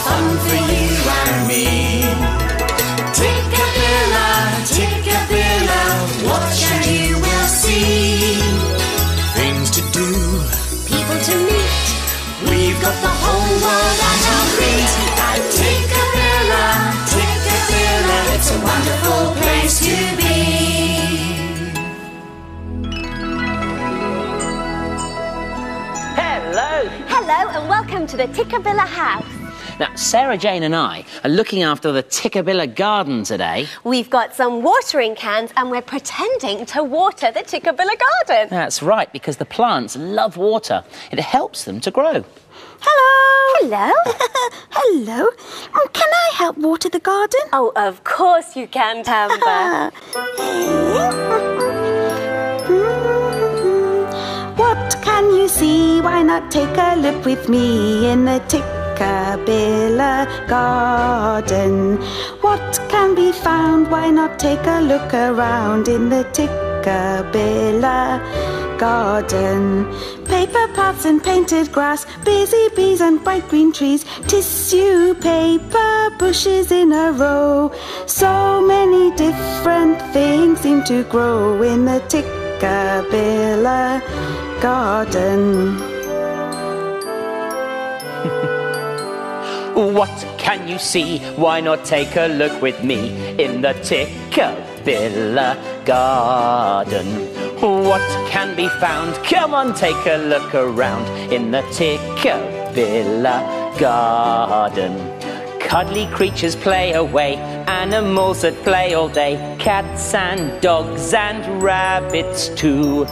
fun for you and me. Tikkabilla, Tikkabilla, watch and you will see. Things to do, people to meet. We've got the whole world at our feet. At Tikkabilla, Tikkabilla, it's a wonderful place to be. Hello and welcome to the Tikkabilla house. Now, Sarah Jane and I are looking after the Tikkabilla garden today. We've got some watering cans and we're pretending to water the Tikkabilla garden. That's right, because the plants love water. It helps them to grow. Hello. Hello. Hello. Can I help water the garden? Oh, of course you can, Tamba. What can you see? Why not take a look with me in the Tikkabilla garden? What can be found? Why not take a look around in the Tikkabilla garden? Paper paths and painted grass, busy bees and bright green trees, tissue paper bushes in a row. So many different things seem to grow in the Tikkabilla garden. What can you see? Why not take a look with me in the Tikkabilla garden? What can be found? Come on, take a look around in the Tikkabilla garden. Cuddly creatures play away, animals that play all day, cats and dogs and rabbits too.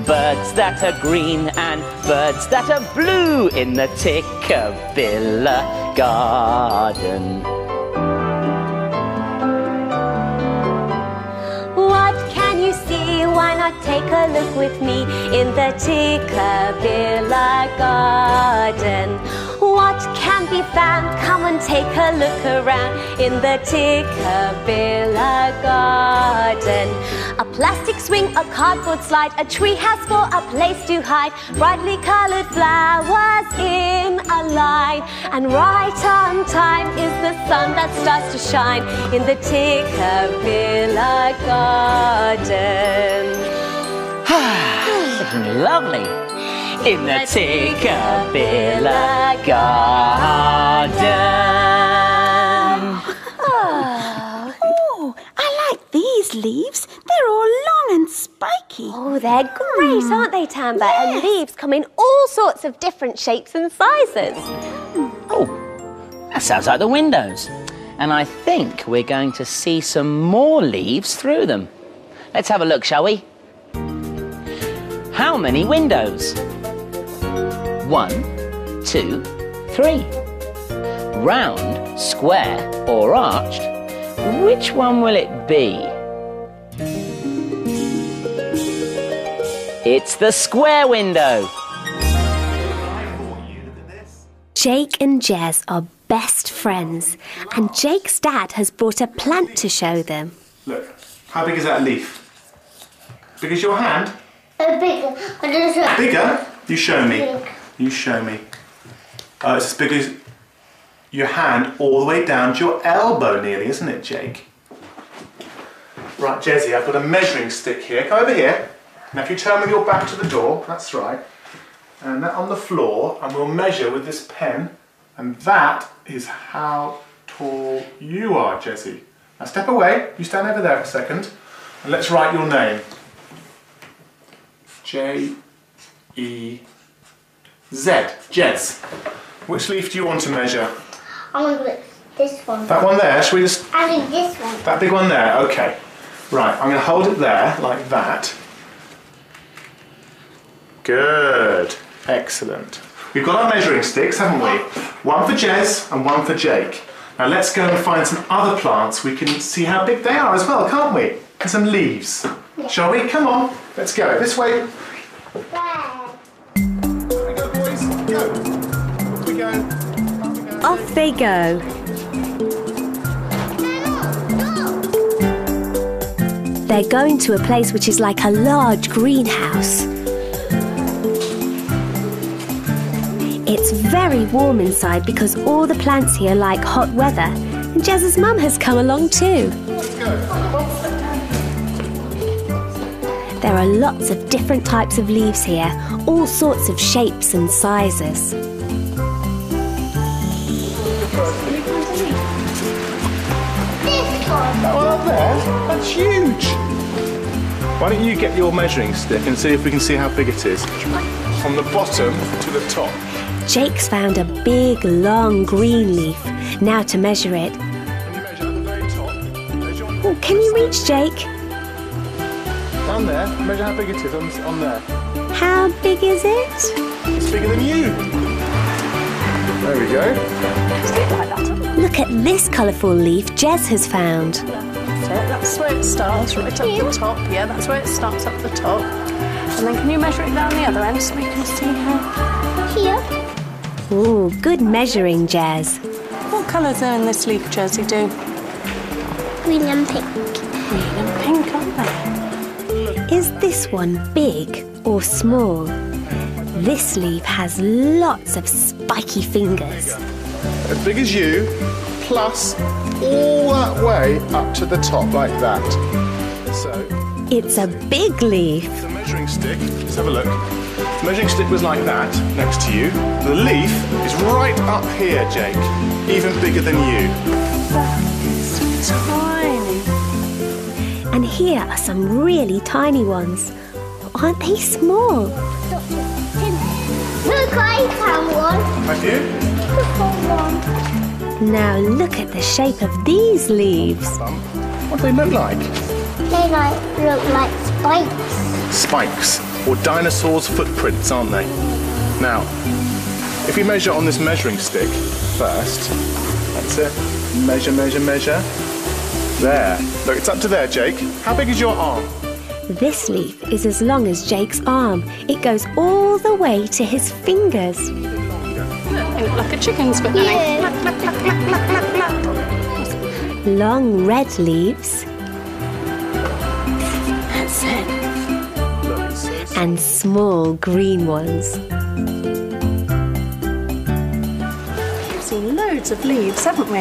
Birds that are green and birds that are blue in the Tikkabilla garden. What can you see? Why not take a look with me in the Tikkabilla garden? What can be found? Come and take a look around in the Tikkabilla garden. A plastic swing, a cardboard slide, a tree house for a place to hide, brightly coloured flowers in a line, and right on time is the sun that starts to shine in the Tikkabilla garden. Lovely. In the Tikkabilla garden. Oh, I like these leaves. They're all long and spiky. Oh, they're great, aren't they, Tamba? Yes. And leaves come in all sorts of different shapes and sizes. Oh, that sounds like the windows. And I think we're going to see some more leaves through them. Let's have a look, shall we? How many windows? 1, 2, 3. Round, square or arched, which one will it be? It's the square window. Jake and Jez are best friends, and Jake's dad has brought a plant to show them. Look, how big is that leaf? Big as your hand? Bigger. Bigger? You show me. Big. You show me. It's as big as your hand all the way down to your elbow nearly, isn't it, Jake? Right, Jezzy, I've got a measuring stick here. Come over here. Now if you turn with your back to the door, that's right. And that on the floor, and we'll measure with this pen. And that is how tall you are, Jezzy. Now step away. You stand over there for a second. And let's write your name. J-E-Z. Jez. Which leaf do you want to measure? I want to put this one. That one there? Should we just... I think this one. That big one there? Okay. Right, I'm going to hold it there, like that. Good. Excellent. We've got our measuring sticks, haven't we? One for Jez and one for Jake. Now let's go and find some other plants. We can see how big they are as well, can't we? And some leaves. Yeah. Shall we? Come on. Let's go. This way. Off they go. They're going to a place which is like a large greenhouse. It's very warm inside because all the plants here like hot weather. And Jez's mum has come along too. Let's go. There are lots of different types of leaves here, all sorts of shapes and sizes. That one up there? That's huge. Why don't you get your measuring stick and see if we can see how big it is. From the bottom to the top. Jake's found a big, long green leaf. Now to measure it. Can you measure at the very top? Measure on Oh, can you reach, Jake? down there. Measure how big it is on there. How big is it? It's bigger than you. There we go. Look at this colourful leaf Jez has found. That's where it starts, right up the top. Yeah, that's where it starts up the top. And then can you measure it down the other end so we can see how... Here. Ooh, good measuring, Jez. What colours are in this leaf, Jersey, do? Green and pink. Green and pink, aren't they? Is this one big or small? This leaf has lots of spiky fingers. As big as you, plus all that way up to the top like that. So, It's a big leaf. the measuring stick, let's have a look. The measuring stick was like that, next to you. The leaf is right up here, Jake. Even bigger than you. That's tiny. And here are some really tiny ones. Aren't they small? Look, I found one. Have you? I found one. Now look at the shape of these leaves. What do they look like? They look like spikes. Spikes, or dinosaurs' footprints, aren't they? Now, if we measure on this measuring stick first, that's it. Measure, measure, measure. There. Look, it's up to there, Jake. How big is your arm? This leaf is as long as Jake's arm. It goes all the way to his fingers. They look like a chicken's foot, don't they? Yeah. Clack, clack, clack, clack, clack, clack, clack. Long red leaves That's it. Look, it's and small green ones. We've seen loads of leaves, haven't we?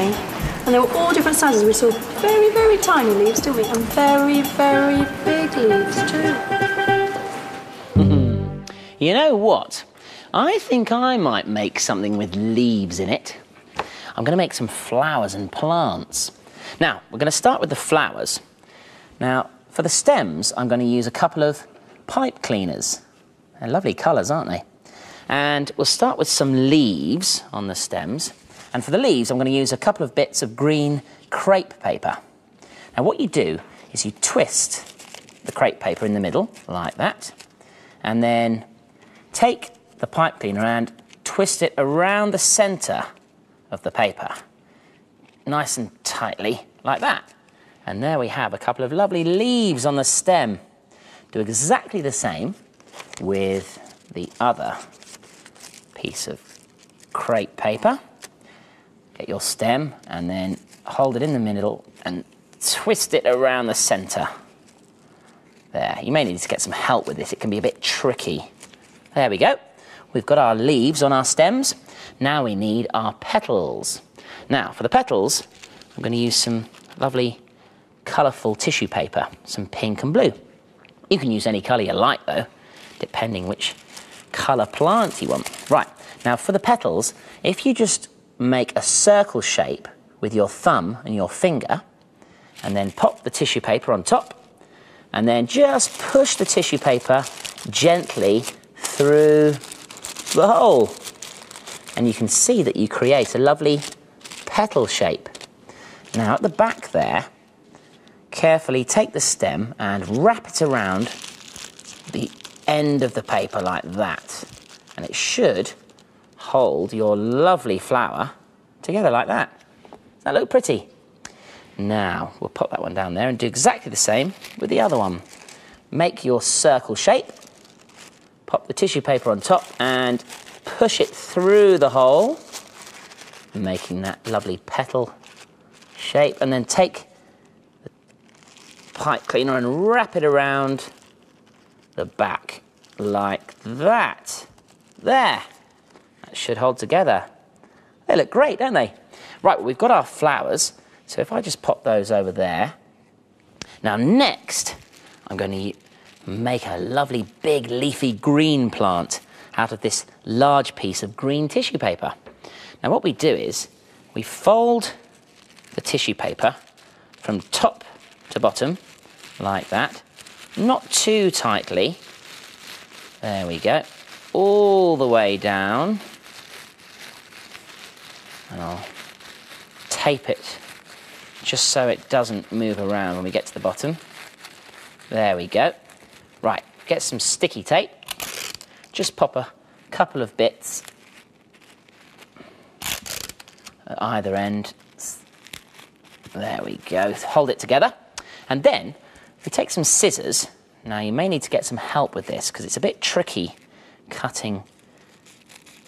And they were all different sizes. We saw very, very tiny leaves, didn't we? And very, very big leaves too. You know what? I think I might make something with leaves in it. I'm going to make some flowers and plants. Now, we're going to start with the flowers. Now, for the stems, I'm going to use a couple of pipe cleaners. They're lovely colours, aren't they? And we'll start with some leaves on the stems. And for the leaves, I'm going to use a couple of bits of green crepe paper. Now, what you do is you twist the crepe paper in the middle, like that, and then take the pipe cleaner and twist it around the centre of the paper, nice and tightly, like that. And there we have a couple of lovely leaves on the stem. Do exactly the same with the other piece of crepe paper. Get your stem and then hold it in the middle and twist it around the centre. There, you may need to get some help with this. It can be a bit tricky. There we go. We've got our leaves on our stems. Now we need our petals. Now, for the petals, I'm going to use some lovely colourful tissue paper, some pink and blue. You can use any colour you like, though, depending which colour plant you want. Right, now for the petals, if you just make a circle shape with your thumb and your finger, and then pop the tissue paper on top, and then just push the tissue paper gently through the hole. And you can see that you create a lovely petal shape. Now at the back there, carefully take the stem and wrap it around the end of the paper like that. And it should hold your lovely flower together like that. Does that look pretty? Now, we'll pop that one down there and do exactly the same with the other one. Make your circle shape, pop the tissue paper on top and push it through the hole, making that lovely petal shape, and then take the pipe cleaner and wrap it around the back like that. There. That should hold together. They look great, don't they? Right, well, we've got our flowers. So if I just pop those over there. Now next, I'm going to make a lovely big leafy green plant out of this large piece of green tissue paper. Now what we do is we fold the tissue paper from top to bottom like that, not too tightly. There we go, all the way down, and I'll tape it just so it doesn't move around when we get to the bottom. There we go. Right, get some sticky tape, just pop a couple of bits at either end. There we go, hold it together. And then we take some scissors. Now you may need to get some help with this because it's a bit tricky cutting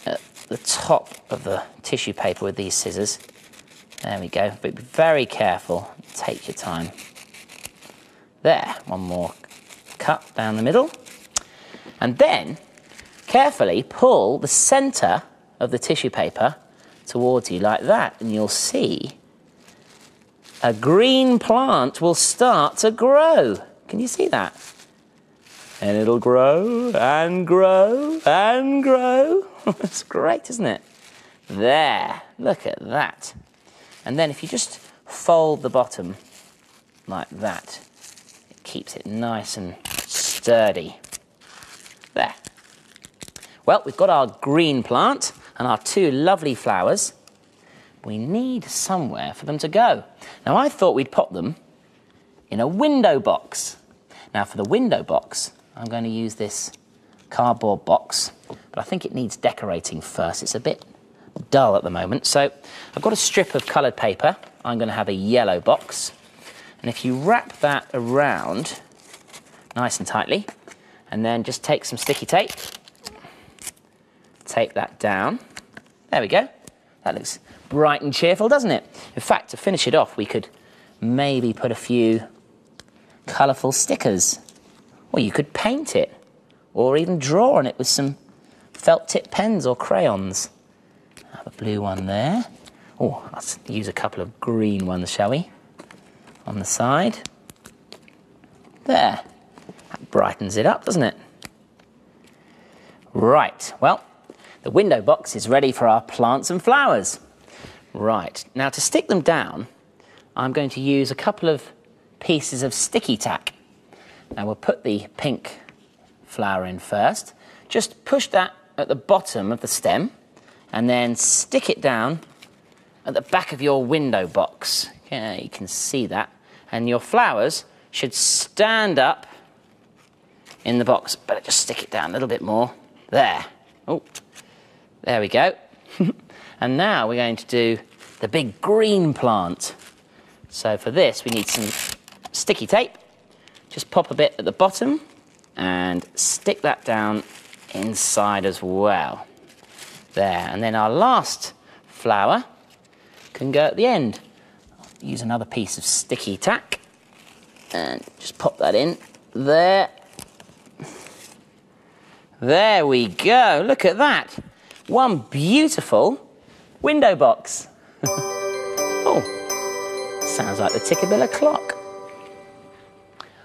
at the top of the tissue paper with these scissors. There we go, but be very careful, take your time. There, one more cut down the middle. And then carefully pull the centre of the tissue paper towards you like that, and you'll see a green plant will start to grow. Can you see that? And it'll grow and grow and grow. It's great, isn't it? There, look at that. And then if you just fold the bottom like that, it keeps it nice and sturdy. There. Well, we've got our green plant and our two lovely flowers. We need somewhere for them to go. Now, I thought we'd pop them in a window box. Now, for the window box, I'm going to use this cardboard box, but I think it needs decorating first. It's a bit dull at the moment. So I've got a strip of coloured paper. I'm going to have a yellow box. And if you wrap that around nice and tightly, and then just take some sticky tape, tape that down. There we go. That looks bright and cheerful, doesn't it? In fact, to finish it off, we could maybe put a few colourful stickers. Or you could paint it, or even draw on it with some felt tip pens or crayons. Have a blue one there. Oh, let's use a couple of green ones, shall we? On the side. There. That brightens it up, doesn't it? Right, well, the window box is ready for our plants and flowers. Right, now to stick them down, I'm going to use a couple of pieces of sticky tack. Now we'll put the pink flower in first. Just push that at the bottom of the stem and then stick it down at the back of your window box. Yeah, you can see that. And your flowers should stand up in the box. Better just stick it down a little bit more. There. Oh, there we go. And now we're going to do the big green plant. So for this, we need some sticky tape. Just pop a bit at the bottom and stick that down inside as well. There, and then our last flower can go at the end. I'll use another piece of sticky tack and just pop that in there. There we go, look at that. One beautiful window box. Oh, sounds like the Tikkabilla clock.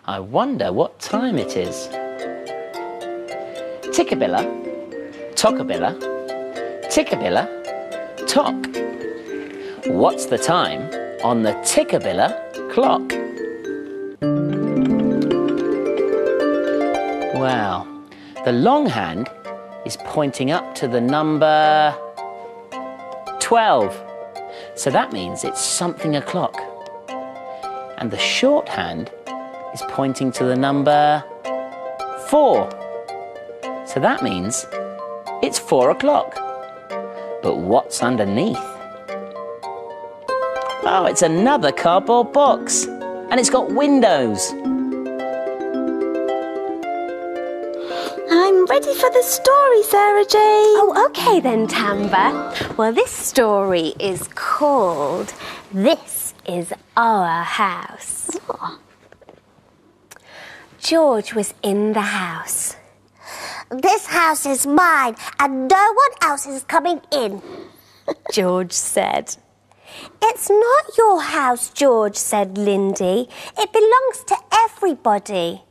I wonder what time it is. Tikkabilla, Tokkabilla, Tikkabilla, Tock. What's the time on the Tikkabilla clock? Well, the long hand is pointing up to the number 12. So that means it's something o'clock. And the short hand is pointing to the number 4. So that means it's 4 o'clock. But what's underneath? Oh, it's another cardboard box. And it's got windows. I'm ready for the story, Sarah Jane. Oh, okay then, Tamba. Well, this story is called This Is Our House. Oh. George was in the house. This house is mine and no one else is coming in. George said. It's not your house, George, said Lindy. It belongs to everybody.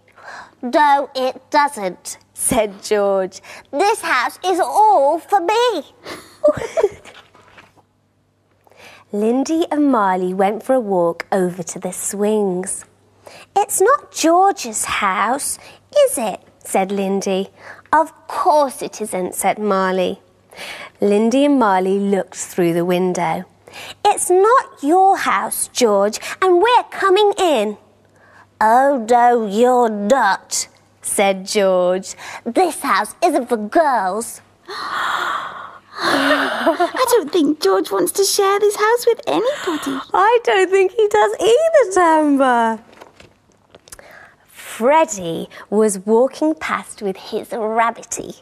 No, it doesn't, said George. This house is all for me. Lindy and Marley went for a walk over to the swings. It's not George's house, is it? Said Lindy. Of course it isn't, said Marley. Lindy and Marley looked through the window. It's not your house, George, and we're coming in. Oh, no, you're not, said George. This house isn't for girls. I don't think George wants to share this house with anybody. I don't think he does either, Tamba. Freddie was walking past with his rabbity.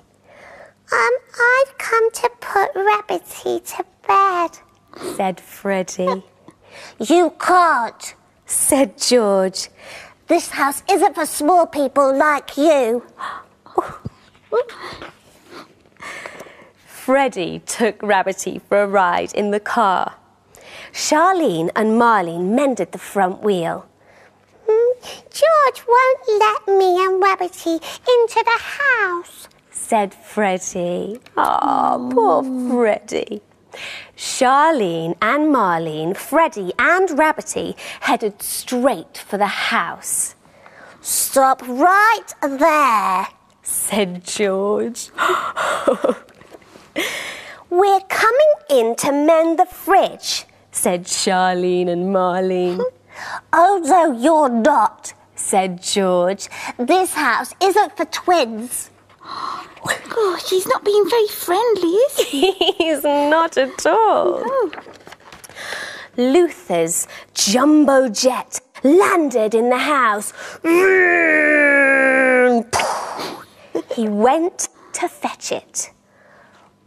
I've come to put Rabbity to bed, said Freddie. You can't, said George. This house isn't for small people like you. Freddie took Rabbity for a ride in the car. Charlene and Marlene mended the front wheel. George won't let me and Rabbity into the house, said Freddie. Oh, poor Freddie. Charlene and Marlene, Freddie and Rabbity headed straight for the house. Stop right there, said George. We're coming in to mend the fridge, said Charlene and Marlene. Oh, no, you're not, said George. This house isn't for twins. Gosh, he's not being very friendly, is he? He's not at all. No. Luther's jumbo jet landed in the house. He went to fetch it.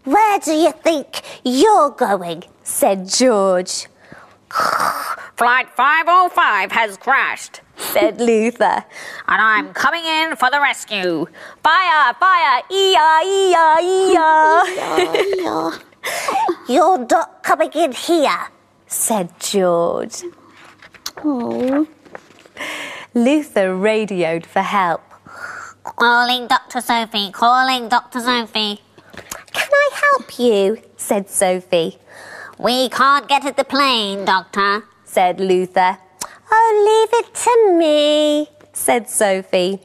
Where do you think you're going? said George. Flight 505 has crashed, said Luther. And I'm coming in for the rescue. Fire, fire, ee-ya, ee-ya, ee-ya. You're not coming in here, said George. Oh. Luther radioed for help. Calling Dr. Sophie, calling Dr. Sophie. Can I help you? said Sophie. We can't get at the plane, Doctor, said Luther. Oh, leave it to me, said Sophie.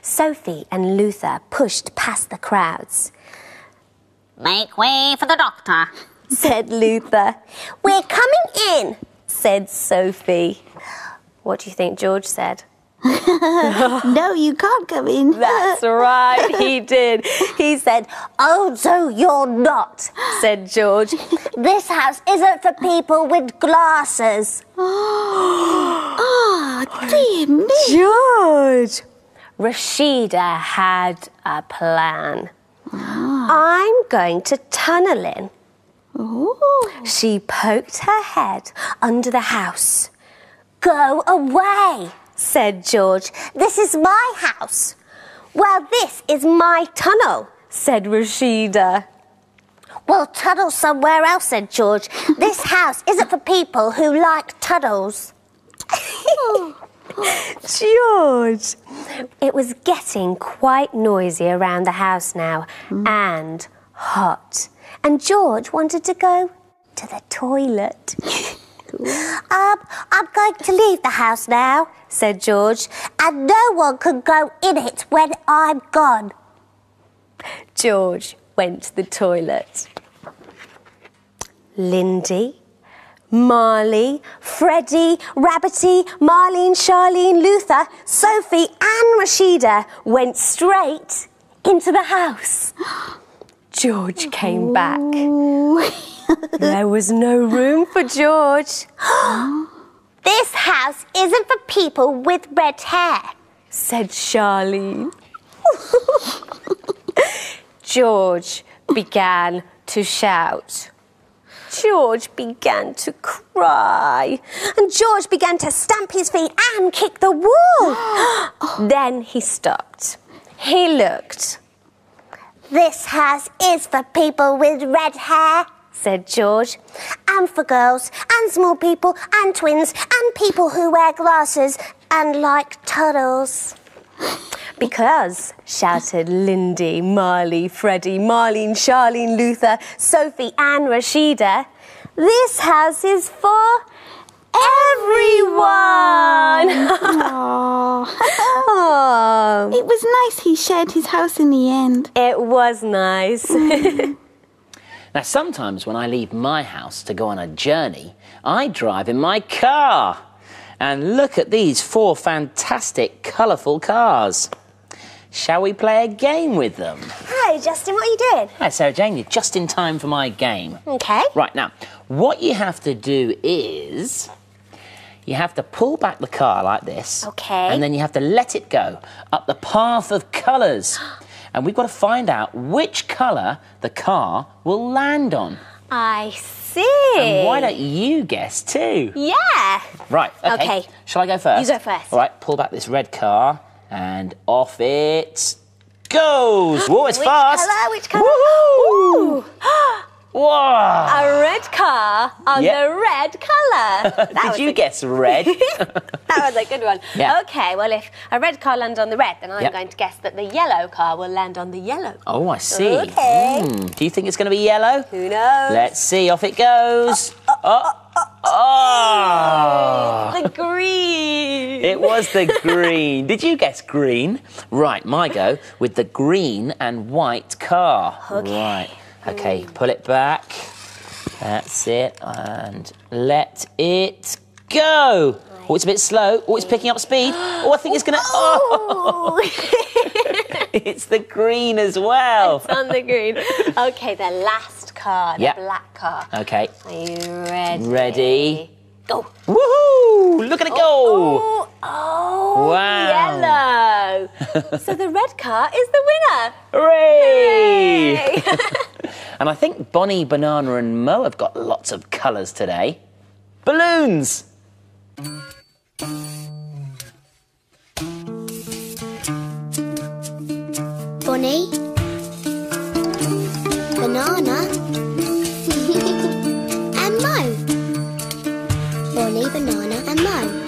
Sophie and Luther pushed past the crowds. Make way for the doctor, said Luther. We're coming in, said Sophie. What do you think George said? No, you can't come in. That's right, he did. He said, oh, no, you're not, said George. This house isn't for people with glasses. Oh, dear me. George! Rashida had a plan. I'm going to tunnel in. Oh. She poked her head under the house. Go away, said George. This is my house. Well, this is my tunnel, said Rashida. Well, tunnel somewhere else, said George. This house isn't for people who like tunnels. George! It was getting quite noisy around the house now, and hot. And George wanted to go to the toilet. I'm going to leave the house now, said George. And no one can go in it when I'm gone. George went to the toilet. Lindy, Marley, Freddie, Rabbity, Marlene, Charlene, Luther, Sophie and Rashida went straight into the house. George came back. There was no room for George. This house isn't for people with red hair, said Charlene. George began to shout. George began to cry. And George began to stamp his feet and kick the wall. Then he stopped. He looked. This house is for people with red hair, said George. And for girls, and small people, and twins, and people who wear glasses and like turtles. Because, shouted Lindy, Marley, Freddie, Marlene, Charlene, Luther, Sophie and Rashida, this house is for everyone! Aww. It was nice he shared his house in the end. It was nice. Now, sometimes when I leave my house to go on a journey, I drive in my car. And look at these 4 fantastic, colourful cars. Shall we play a game with them? Hi, Justin, what are you doing? Hi, Sarah Jane, you're just in time for my game. Okay. Right, now, what you have to do is you have to pull back the car like this. Okay. And then you have to let it go up the path of colours. And we've got to find out which colour the car will land on. I see. And why don't you guess too? Yeah. Right, okay. Shall I go first? You go first. All right, pull back this red car and off it goes. Whoa, it's fast. Which colour? Woohoo! Whoa! A red car on the red colour. Did you guess red? That was a good one. Yeah. Okay, well, if a red car lands on the red, then I'm going to guess that the yellow car will land on the yellow. Oh, I see. Okay. Do you think it's going to be yellow? Who knows? Let's see. Off it goes. The green. It was the green. Did you guess green? Right, my go with the green and white car. Okay. Right. Okay, pull it back. That's it. And let it go. Oh, it's a bit slow. Oh, it's picking up speed. Oh, I think it's going to... Oh! It's the green as well. It's on the green. Okay, the last car, the black car. Okay. Are you ready? Ready. Go. Woohoo! Look at it go. Oh, wow. Yellow. So the red car is the winner. Hooray! Yay. And I think Bonnie, Banana and Mo have got lots of colours today. Balloons! Bonnie, Banana, and Mo. Bonnie, Banana and Mo.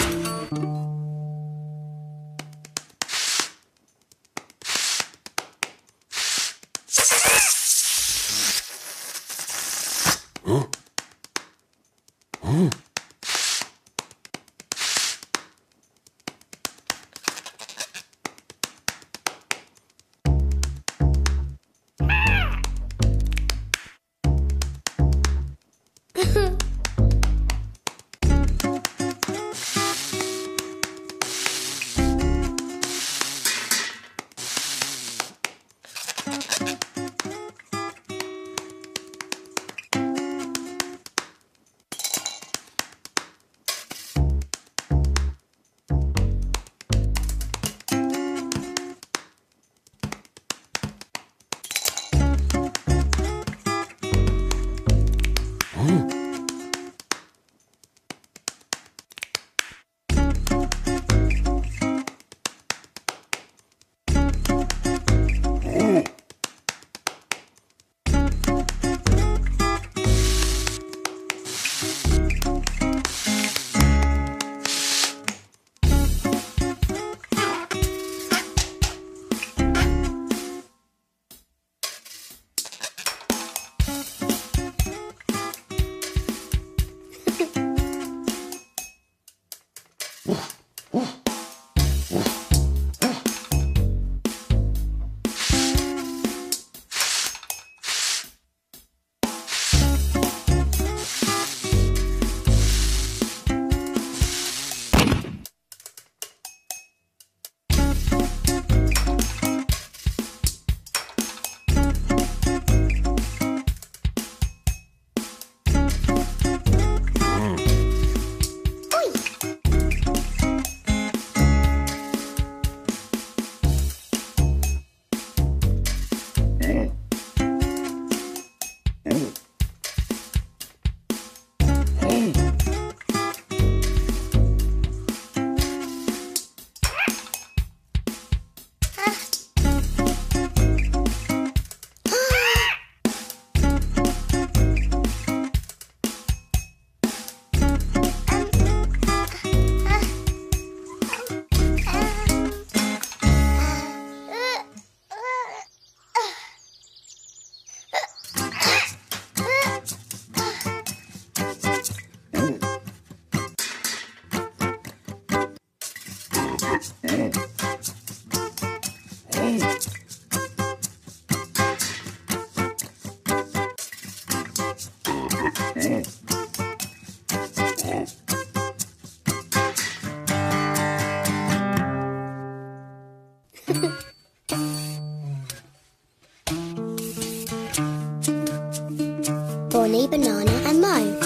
Bunny, Banana and Mo.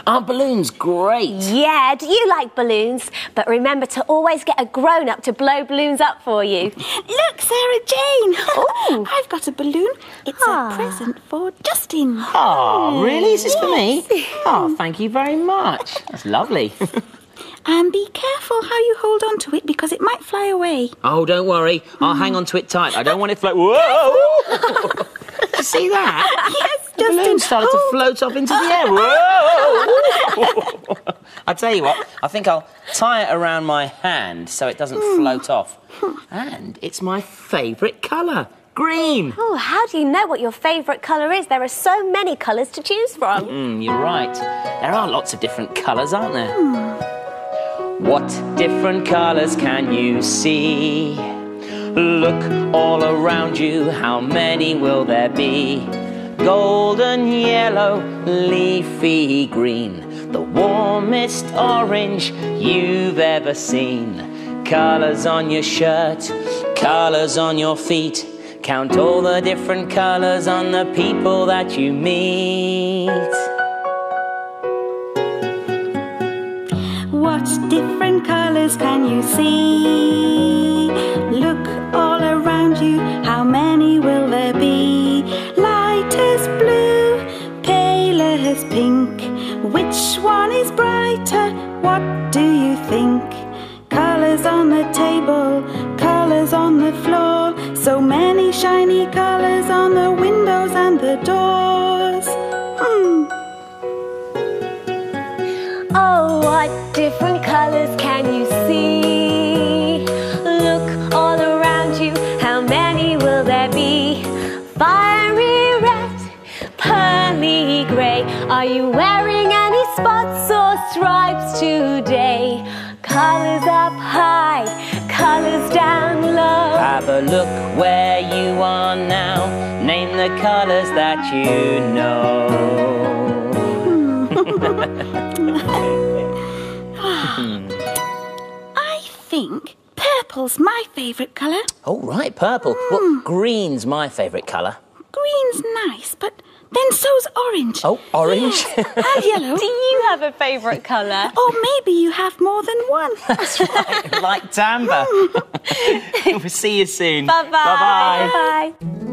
Aren't balloons great? Yeah, do you like balloons? But remember to always get a grown-up to blow balloons up for you. Look, Sarah Jane. Oh. I've got a balloon. It's a present for Justin. Oh, really? Is this for me? Oh, thank you very much. That's lovely. And be careful how you hold on to it because it might fly away. Oh, don't worry. I'll hang on to it tight. I don't want it to float. Whoa! Did you see that? Yes, The Justin. balloon started to float off into the air. Whoa! I tell you what, I think I'll tie it around my hand so it doesn't float off. And it's my favourite colour. Green. Oh, how do you know what your favourite colour is? There are so many colours to choose from. You're right. There are lots of different colours, aren't there? What different colours can you see? Look all around you, how many will there be? Golden yellow, leafy green, the warmest orange you've ever seen. Colours on your shirt, colours on your feet. Count all the different colours on the people that you meet. What different colours can you see? Look all around you, how many will there be? Lightest blue, palest pink. Which one is brighter? What do you think? Colours on the table, colours on the floor. So many shiny colours on the windows and the doors. Oh, what different colours can you see? Look all around you, how many will there be? Fiery red, pearly grey. Are you wearing any spots or stripes today? Colours up high, colours down low. Have a look where you are now. Name the colours that you know. I think purple's my favourite colour. Oh, right, purple. Well, green's my favourite colour. Green's nice, but then so's orange. Oh, orange. And yellow. Do you have a favourite colour? Or maybe you have more than one. That's right, like Tamba. We'll see you soon. Bye-bye. Bye-bye. Bye-bye.